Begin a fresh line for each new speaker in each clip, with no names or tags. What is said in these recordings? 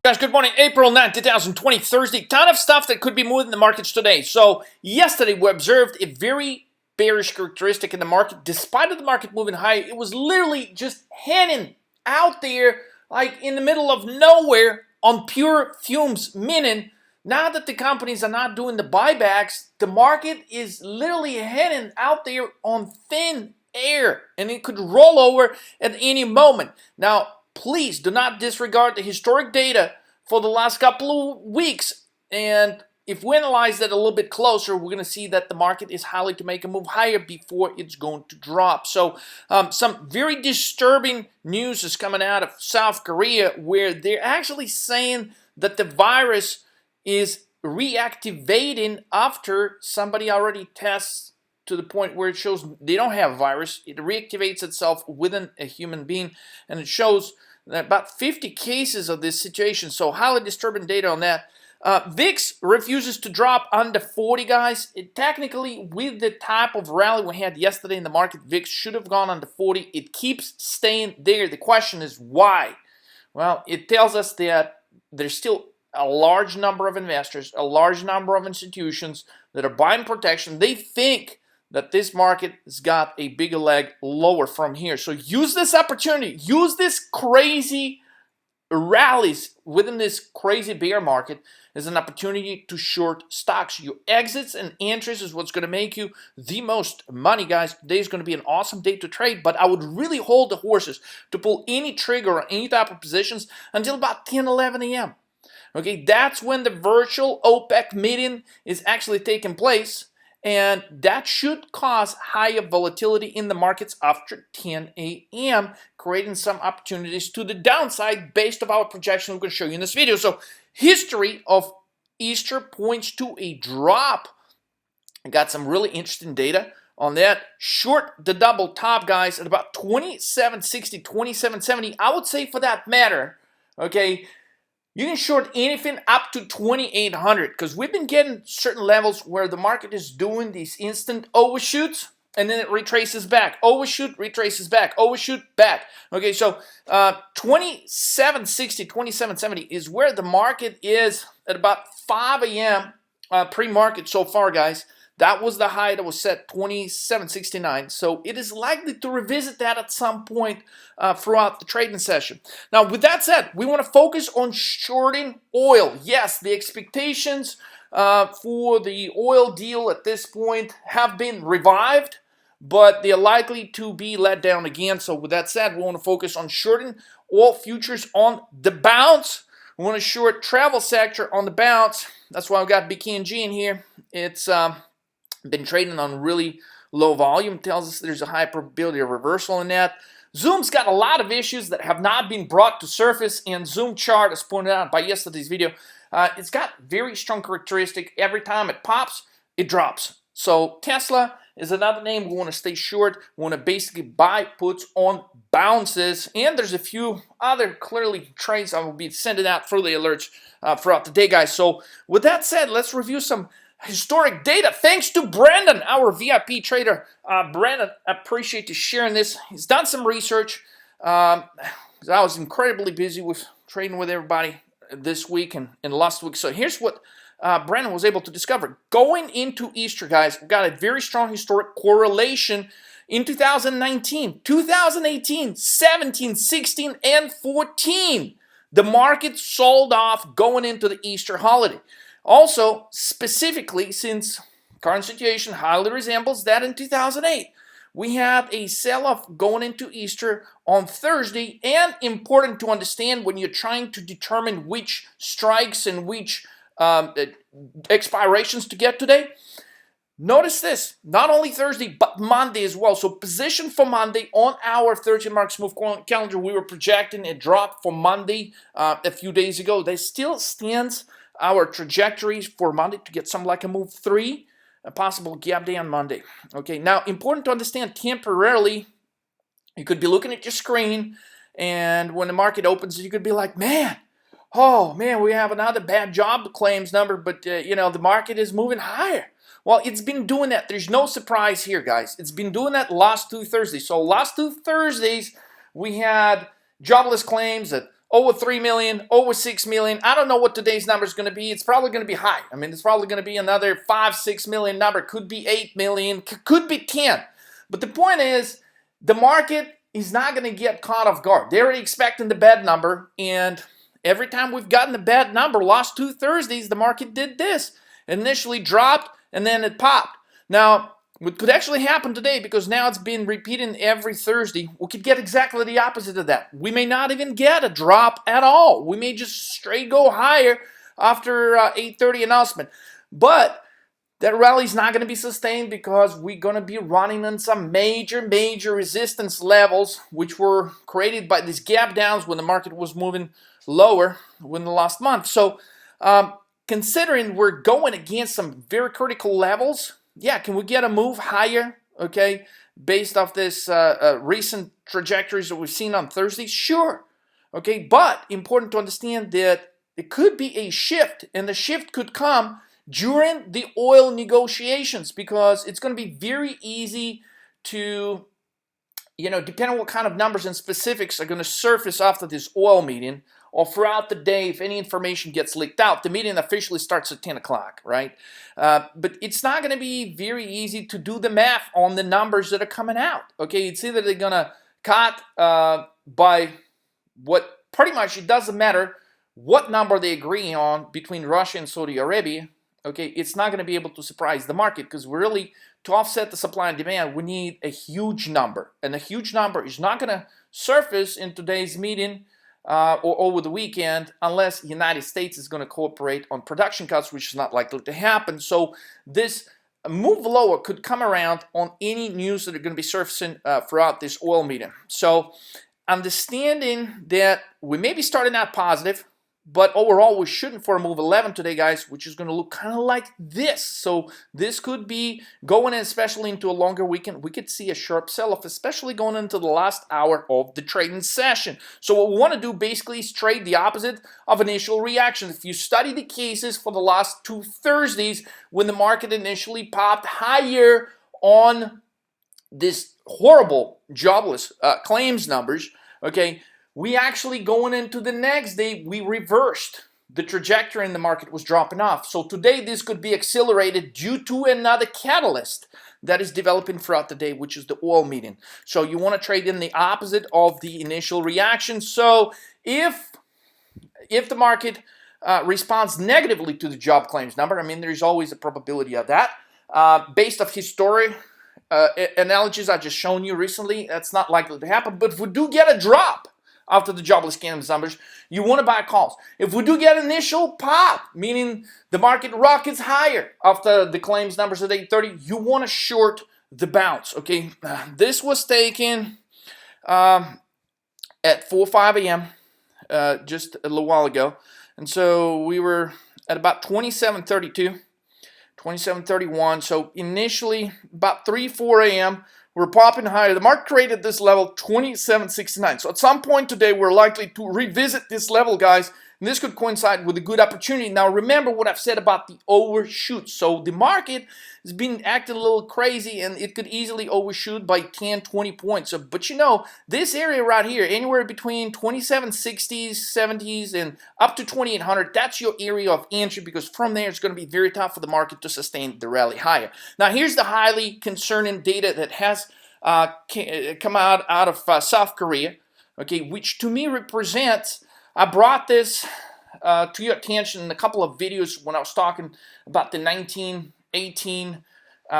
Guys, good morning. April 9, 2020, Thursday. Ton of stuff that could be moving the markets today. So yesterday we observed a very bearish characteristic in the market. Despite of the market moving high, it was literally just hanging out there like in the middle of nowhere on pure fumes, meaning now that the companies are not doing the buybacks, the market is literally hanging out there on thin air and it could roll over at any moment. Now, please do not disregard the historic data for the last couple of weeks. And if we analyze that a little bit closer, we're going to see that the market is highly to make a move higher before it's going to drop. So some very disturbing news is coming out of South Korea where they're actually saying that the virus is reactivating after somebody already tests to the point where it shows they don't have a virus. It reactivates itself within a human being, and it shows that about 50 cases of this situation. So highly disturbing data on that. VIX refuses to drop under 40, guys. Technically, with the type of rally we had yesterday in the market, VIX should have gone under 40. It keeps staying there. The question is why? Well, it tells us that there's still a large number of investors, a large number of institutions that are buying protection. They think that this market has got a bigger leg lower from here. So use this opportunity. Use this crazy rallies within this crazy bear market as an opportunity to short stocks. Your exits and entries is what's going to make you the most money, guys. Today is going to be an awesome day to trade, but I would really hold the horses to pull any trigger or any type of positions until about 10, 11 a.m. Okay, that's when the virtual OPEC meeting is actually taking place. And that should cause higher volatility in the markets after 10 a.m., creating some opportunities to the downside based on our projection we're going to show you in this video. So history of Easter points to a drop. I got some really interesting data on that. Short the double top, guys, at about 2760, 2770. I would say for that matter, okay, you can short anything up to 2,800 because we've been getting certain levels where the market is doing these instant overshoots and then it retraces back. Overshoot, retraces back. Overshoot, back. Okay, so 2760, 2770 is where the market is at about 5 a.m. Pre-market so far, guys. That was the high that was set, 2769. So it is likely to revisit that at some point throughout the trading session. Now, with that said, we want to focus on shorting oil. Yes, the expectations for the oil deal at this point have been revived, but they are likely to be let down again. So with that said, we want to focus on shorting oil futures on the bounce. We want to short travel sector on the bounce. That's why I've got BKNG in here. It's been trading on really low volume. Tells us there's a high probability of reversal in that. Zoom's got a lot of issues that have not been brought to surface, and Zoom chart, as pointed out by yesterday's video, it's got very strong characteristic. Every time it pops, it drops. So Tesla is another name we want to stay short. We want to basically buy puts on bounces, and there's a few other clearly trades I will be sending out further alerts throughout the day, guys. So with that said, let's review some historic data. Thanks to Brandon, our VIP trader. Brandon, I appreciate you sharing this. He's done some research. I was incredibly busy with trading with everybody this week and last week. So here's what Brandon was able to discover. Going into Easter, guys, we've got a very strong historic correlation in 2019, 2018, 17, 16, and 14. The market sold off going into the Easter holiday. Also, specifically, since current situation highly resembles that in 2008, we had a sell-off going into Easter on Thursday, and important to understand when you're trying to determine which strikes and which expirations to get today. Notice this, not only Thursday, but Monday as well. So position for Monday on our 13-mark smooth calendar, we were projecting a drop for Monday a few days ago. That still stands our trajectories for Monday to get something like a move 3, a possible gap day on Monday. Okay, now important to understand temporarily, you could be looking at your screen, and when the market opens, you could be like, man, oh man, we have another bad job claims number, but the market is moving higher. Well, it's been doing that. There's no surprise here, guys. It's been doing that last 2 Thursdays. So last 2 Thursdays, we had jobless claims at over 3 million, over 6 million. I don't know what today's number is going to be. It's probably going to be high. I mean, it's probably going to be another 5, 6 million number. Could be 8 million, could be 10. But the point is, the market is not going to get caught off guard. They're already expecting the bad number, and every time we've gotten the bad number, last 2 Thursdays, the market did this. It initially dropped, and then it popped. Now, what could actually happen today, because now it's been repeating every Thursday, we could get exactly the opposite of that. We may not even get a drop at all. We may just straight go higher after 8:30 announcement. But that rally is not going to be sustained because we're going to be running on some major resistance levels, which were created by these gap downs when the market was moving lower in the last month. So considering we're going against some very critical levels, yeah, can we get a move higher, okay, based off this recent trajectories that we've seen on Thursday? Sure, okay, but important to understand that it could be a shift, and the shift could come during the oil negotiations, because it's going to be very easy to, depending on what kind of numbers and specifics are going to surface after this oil meeting, or throughout the day, if any information gets leaked out. The meeting officially starts at 10 o'clock, right? But it's not going to be very easy to do the math on the numbers that are coming out, okay? It's either they're going to cut by what, pretty much it doesn't matter what number they agree on between Russia and Saudi Arabia, okay? It's not going to be able to surprise the market, because really, to offset the supply and demand, we need a huge number. And a huge number is not going to surface in today's meeting or over the weekend, unless the United States is going to cooperate on production cuts, which is not likely to happen. So this move lower could come around on any news that are going to be surfacing throughout this oil meeting. So understanding that we may be starting out positive, but overall we're shooting for a move 11 today, guys, which is going to look kind of like this. So this could be going in, especially into a longer weekend. We could see a sharp sell-off, especially going into the last hour of the trading session. So what we want to do basically is trade the opposite of initial reaction. If you study the cases for the last 2 Thursdays, when the market initially popped higher on this horrible jobless claims numbers, okay, we actually, going into the next day, we reversed the trajectory and the market was dropping off. So today this could be accelerated due to another catalyst that is developing throughout the day, which is the oil meeting. So you want to trade in the opposite of the initial reaction. So if the market responds negatively to the job claims number, I mean, there's always a probability of that. Based off history analogies I just shown you recently, that's not likely to happen. But if we do get a drop after the jobless claims numbers, you want to buy calls. If we do get initial pop, meaning the market rockets higher after the claims numbers at 8:30, you want to short the bounce, okay? This was taken at 4 or 5 a.m. Just a little while ago. And so we were at about 27.32, 27.31. So initially, about 3, 4 a.m., we're popping higher. The market created this level 27.69. So at some point today, we're likely to revisit this level, guys. And this could coincide with a good opportunity. Now, remember what I've said about the overshoot. So the market has been acting a little crazy, and it could easily overshoot by 10, 20 points. So, but this area right here, anywhere between 2760s, 70s, and up to 2800, that's your area of entry, because from there, it's going to be very tough for the market to sustain the rally higher. Now, here's the highly concerning data that has come out of South Korea, okay, which to me represents, I brought this to your attention in a couple of videos when I was talking about the 1918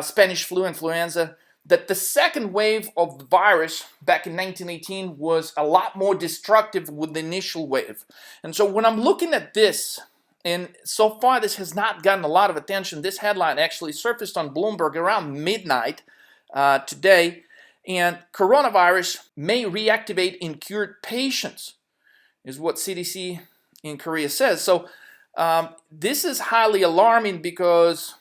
Spanish flu influenza, that the second wave of the virus back in 1918 was a lot more destructive with the initial wave. And so when I'm looking at this, and so far this has not gotten a lot of attention, this headline actually surfaced on Bloomberg around midnight today, and coronavirus may reactivate in cured patients, is what CDC in Korea says. So this is highly alarming, because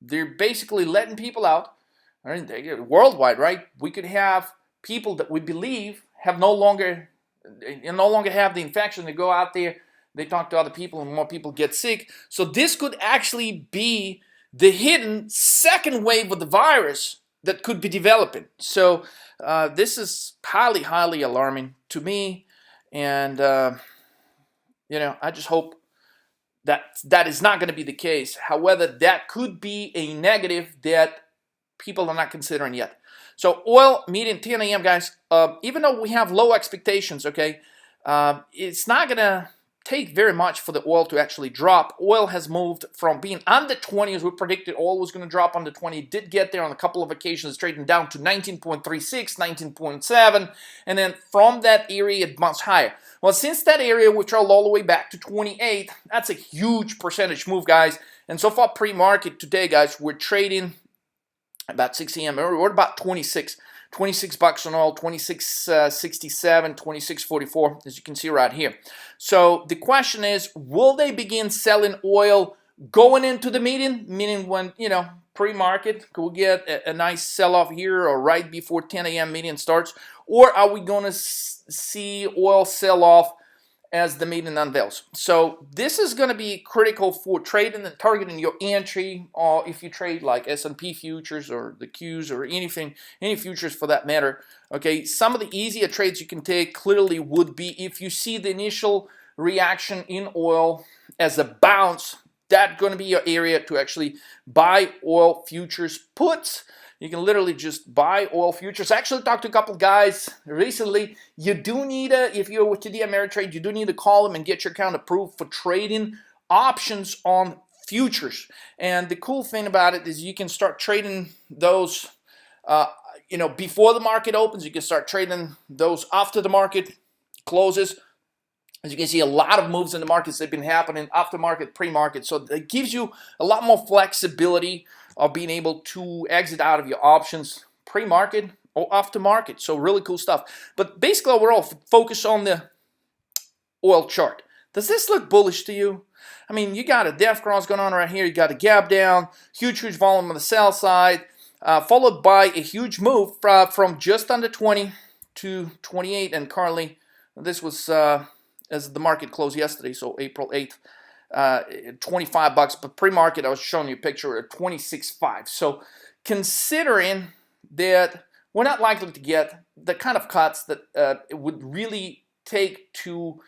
they're basically letting people out, right? Worldwide, right? We could have people that we believe have no longer have the infection. They go out there, they talk to other people, and more people get sick. So this could actually be the hidden second wave of the virus that could be developing. So this is highly alarming to me. And I just hope that is not going to be the case. However, that could be a negative that people are not considering yet. So oil, median 10 a.m., guys, even though we have low expectations, okay, it's not going to take very much for the oil to actually drop. Oil has moved from being under 20, as we predicted oil was going to drop under 20. It did get there on a couple of occasions, trading down to 19.36, 19.7, and then from that area it bounced higher. Well, since that area we trailed all the way back to 28, that's a huge percentage move, guys. And so far pre-market today, guys, we're trading about 6 a.m. We're about 26 bucks on oil, 26.67, 26.44, as you can see right here. So the question is, will they begin selling oil going into the median? Meaning when, pre-market, could we get a nice sell-off here or right before 10 a.m. median starts? Or are we going to see oil sell off as the median unveils? So this is going to be critical for trading and targeting your entry, or if you trade like S&P futures or the Qs or anything, any futures for that matter. Okay, some of the easier trades you can take clearly would be if you see the initial reaction in oil as a bounce, that's going to be your area to actually buy oil futures puts. You can literally just buy oil futures. I actually talked to a couple of guys recently. You do need if you're with TD Ameritrade, you do need to call them and get your account approved for trading options on futures. And the cool thing about it is you can start trading those, before the market opens. You can start trading those after the market closes. As you can see, a lot of moves in the markets have been happening after market, pre-market. So it gives you a lot more flexibility of being able to exit out of your options pre-market or after market. So really cool stuff. But basically, we're all focused on the oil chart. Does this look bullish to you? I mean, you got a death cross going on right here. You got a gap down, huge volume on the sell side, followed by a huge move from just under 20 to 28. And currently, this was as the market closed yesterday, so April 8th, 25 bucks. But pre-market, I was showing you a picture at 26.5. So considering that we're not likely to get the kind of cuts that it would really take to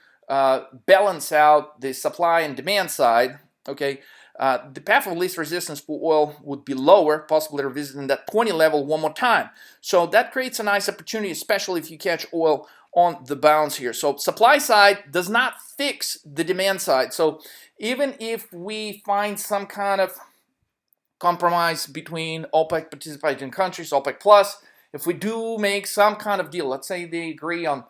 balance out the supply and demand side, okay, the path of least resistance for oil would be lower, possibly revisiting that 20 level one more time. So that creates a nice opportunity, especially if you catch oil on the bounce here. So supply side does not fix the demand side. So even if we find some kind of compromise between OPEC participating countries, OPEC plus, if we do make some kind of deal, let's say they agree on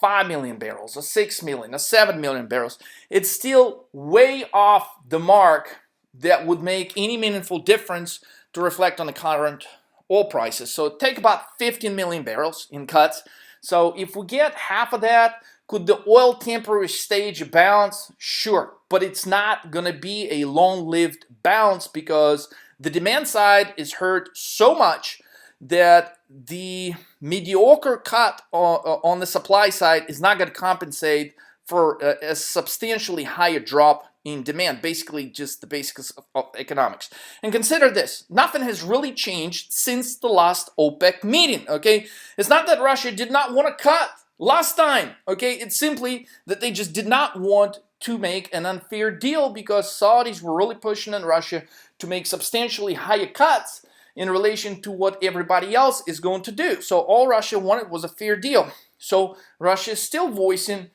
5 million barrels, or 6 million, or 7 million barrels, it's still way off the mark that would make any meaningful difference to reflect on the current oil prices. So take about 15 million barrels in cuts. So if we get half of that, could the oil temporary stage a bounce? Sure, but it's not going to be a long-lived bounce because the demand side is hurt so much that the mediocre cut on the supply side is not going to compensate for a substantially higher drop in demand, basically just the basics of economics. And consider this, nothing has really changed since the last OPEC meeting, okay? It's not that Russia did not want to cut last time, okay? It's simply that they just did not want to make an unfair deal because Saudis were really pushing on Russia to make substantially higher cuts in relation to what everybody else is going to do. So all Russia wanted was a fair deal. So Russia is still voicing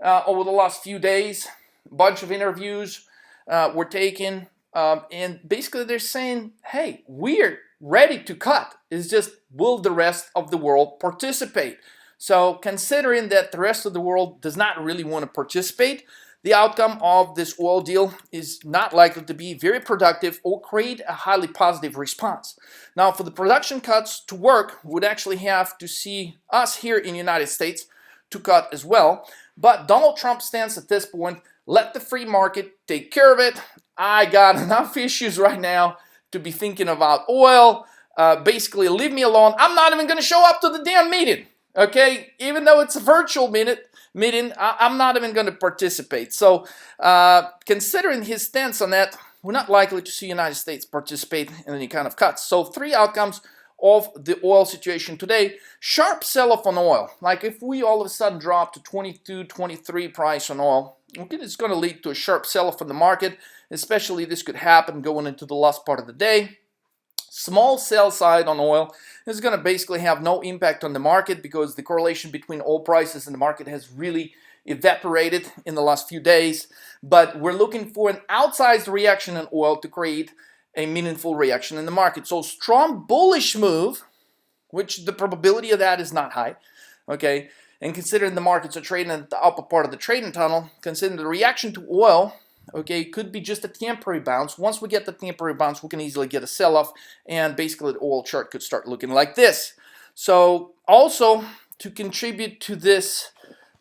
over the last few days, a bunch of interviews were taken, and basically they're saying, hey, we're ready to cut. It's just, will the rest of the world participate? So considering that the rest of the world does not really want to participate, the outcome of this oil deal is not likely to be very productive or create a highly positive response. Now, for the production cuts to work, we would actually have to see us here in the United States to cut as well. But Donald Trump's stance at this point, let the free market take care of it. I got enough issues right now to be thinking about oil. Basically, leave me alone. I'm not even going to show up to the damn meeting. Okay, even though it's a virtual meeting, I'm not even going to participate. So, considering his stance on that, we're not likely to see the United States participate in any kind of cuts. So, three outcomes of the oil situation today: sharp sell-off on oil. Like if we all of a sudden drop to 22, 23 price on oil, Okay, it's going to lead to a sharp sell-off in the market, especially this could happen going into the last part of the day. Small sell side on oil is going to basically have no impact on the market because the correlation between oil prices and the market has really evaporated in the last few days. But we're looking for an outsized reaction in oil to create a meaningful reaction in the market. So strong bullish move, which the probability of that is not high, okay? And considering the markets are trading at the upper part of the trading tunnel, considering the reaction to oil, okay, could be just a temporary bounce. Once we get the temporary bounce, we can easily get a sell-off, and basically the oil chart could start looking like this. So also to contribute to this,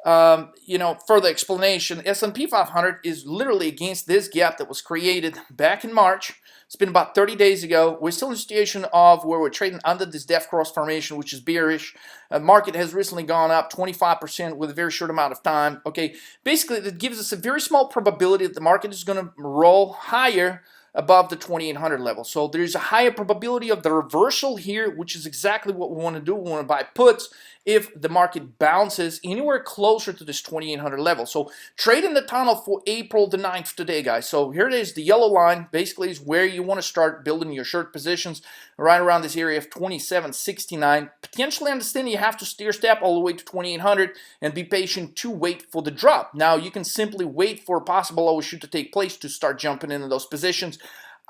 further explanation, S&P 500 is literally against this gap that was created back in March. It's been about 30 days ago. We're still in a situation of where we're trading under this death cross formation, which is bearish. The market has recently gone up 25% with a very short amount of time. Okay, basically that gives us a very small probability that the market is going to roll higher above the 2800 level. So there's a higher probability of the reversal here, which is exactly what we want to do. We want to buy puts if the market bounces anywhere closer to this 2800 level. So trade in the tunnel for April the 9th today, guys. So here it is, the yellow line basically is where you want to start building your short positions, right around this area of 2769. Potentially understand you have to steer step all the way to 2800 and be patient to wait for the drop. Now you can simply wait for a possible overshoot to take place to start jumping into those positions.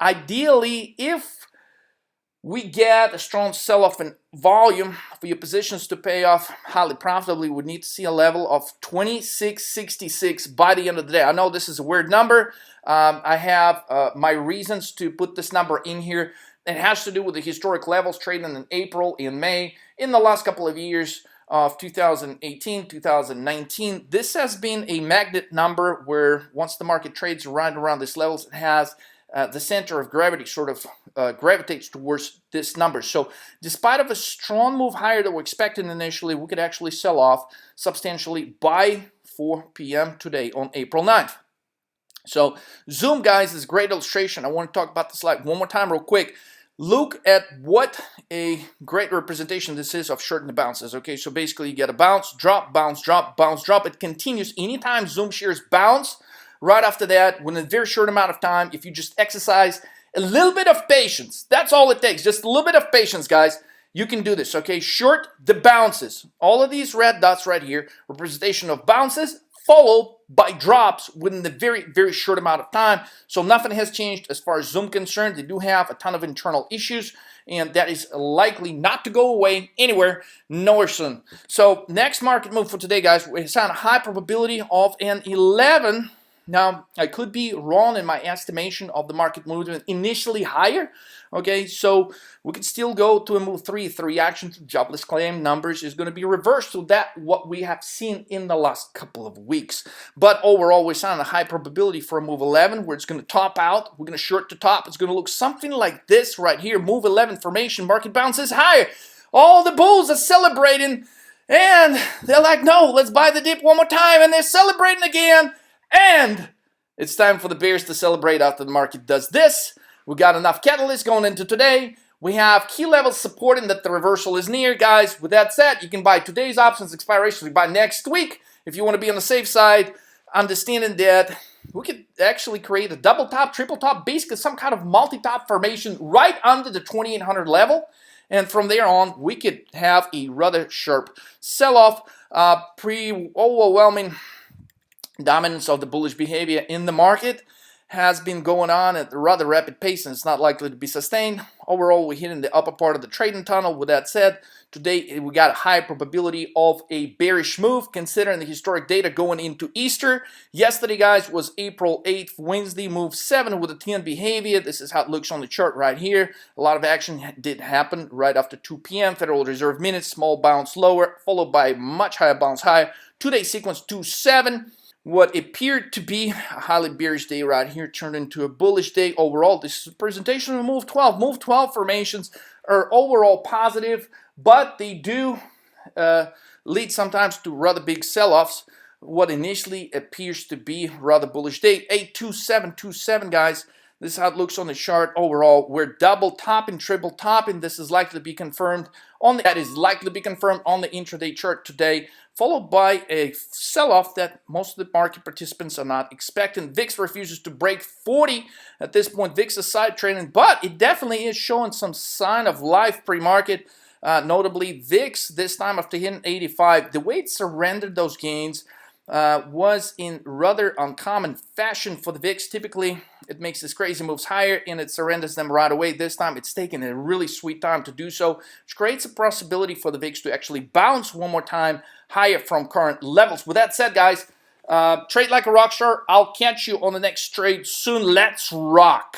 Ideally, if we get a strong sell-off in volume for your positions to pay off highly profitably, we need to see a level of 2666 by the end of the day. I know this is a weird number. I have my reasons to put this number in here. It has to do with the historic levels trading in April and May in the last couple of years of 2018, 2019. This has been a magnet number where once the market trades right around these levels, it has the center of gravity sort of gravitates towards this number. So despite of a strong move higher that we're expecting initially, we could actually sell off substantially by 4 p.m. today on April 9th. So Zoom, guys, is a great illustration. I want to talk about this slide one more time real quick. Look at what a great representation this is of short and bounces. Okay, so basically you get a bounce, drop, bounce, drop, bounce, drop. It continues anytime Zoom shares bounce. Right after that, within a very short amount of time, if you just exercise a little bit of patience, that's all it takes. Just a little bit of patience, guys. You can do this, okay? Short the bounces. All of these red dots right here, representation of bounces, followed by drops within the very, very short amount of time. So nothing has changed as far as Zoom concerned. They do have a ton of internal issues, and that is likely not to go away anywhere, nowhere soon. So next market move for today, guys, it's on a high probability of an 11. Now, I could be wrong in my estimation of the market movement initially higher, okay? So we could still go to a move 3 if the reaction to jobless claim numbers is going to be reversed to that what we have seen in the last couple of weeks. But overall, we're seeing a high probability for a move 11 where it's going to top out. We're going to short the top. It's going to look something like this right here. Move 11 formation, market bounces higher. All the bulls are celebrating, and they're like, no, let's buy the dip one more time, and they're celebrating again. And it's time for the bears to celebrate after the market does this. We got enough catalysts going into today. We have key levels supporting that the reversal is near, guys. With that said, you can buy today's options expiration. You buy next week if you want to be on the safe side, understanding that we could actually create a double top, triple top, basically some kind of multi-top formation right under the 2800 level. And from there on, we could have a rather sharp sell-off, pre-overwhelming dominance of the bullish behavior in the market has been going on at a rather rapid pace, and it's not likely to be sustained. Overall, we're hitting the upper part of the trading tunnel. With that said, today we got a high probability of a bearish move considering the historic data going into Easter. Yesterday, guys, was April 8th, Wednesday, move 7 with a 10 behavior. This is how it looks on the chart right here. A lot of action did happen right after 2 p.m. Federal Reserve minutes, small bounce lower, followed by much higher bounce higher. Two-day sequence 2-7. What appeared to be a highly bearish day right here turned into a bullish day overall. This is a presentation of move 12. Move 12 formations are overall positive, but they do lead sometimes to rather big sell-offs. What initially appears to be rather bullish day. 82727, guys. This is how it looks on the chart overall. We're double topping, triple topping. This is likely to be confirmed that is likely to be confirmed on the intraday chart today, followed by a sell-off that most of the market participants are not expecting. VIX refuses to break 40 at this point. VIX is side trading, but it definitely is showing some sign of life pre-market. Notably, VIX, this time after hitting 85, the way it surrendered those gains was in rather uncommon fashion for the VIX. Typically, it makes these crazy moves higher and it surrenders them right away. This time, it's taken a really sweet time to do so, which creates a possibility for the VIX to actually bounce one more time higher from current levels. With that said, guys, trade like a rock star. I'll catch you on the next trade soon. Let's rock.